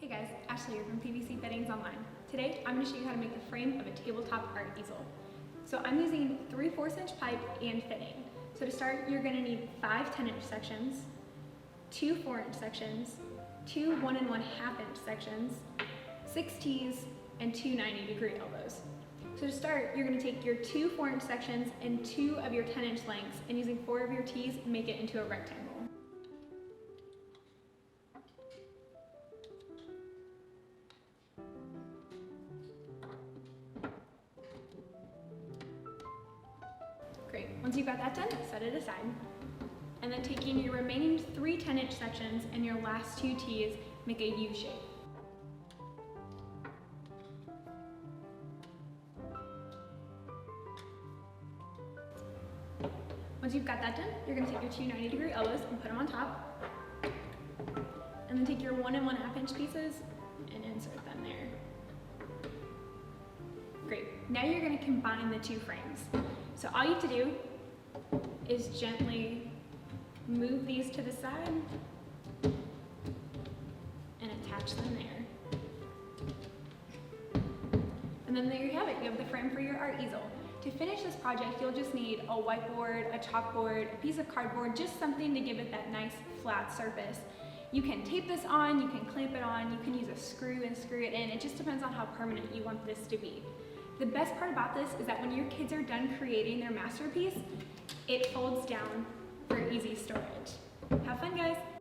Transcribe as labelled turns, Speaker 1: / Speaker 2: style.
Speaker 1: Hey guys, Ashley here from PVC Fittings Online. Today I'm going to show you how to make the frame of a tabletop art easel. So I'm using 3/4 inch pipe and fitting. So to start, you're going to need 5 10-inch sections, 2 4-inch sections, 2 1 1/2 inch sections, 6 T's, and 2 90-degree elbows. So to start, you're going to take your 2 4-inch sections and 2 of your 10-inch lengths, and using 4 of your T's, make it into a rectangle. Great, once you've got that done, set it aside. And then taking your remaining 3 10-inch sections and your last 2 T's, make a U shape. Once you've got that done, you're going to take your 2 90-degree elbows and put them on top. And then take your 1 1/2 inch pieces and insert them there. Great, now you're going to combine the 2 frames. So all you have to do is gently move these to the side and attach them there. And then there you have it, you have the frame for your art easel. To finish this project, you'll just need a whiteboard, a chalkboard, a piece of cardboard, just something to give it that nice flat surface. You can tape this on, you can clamp it on, you can use a screw and screw it in. It just depends on how permanent you want this to be. The best part about this is that when your kids are done creating their masterpiece, it folds down for easy storage. Have fun, guys!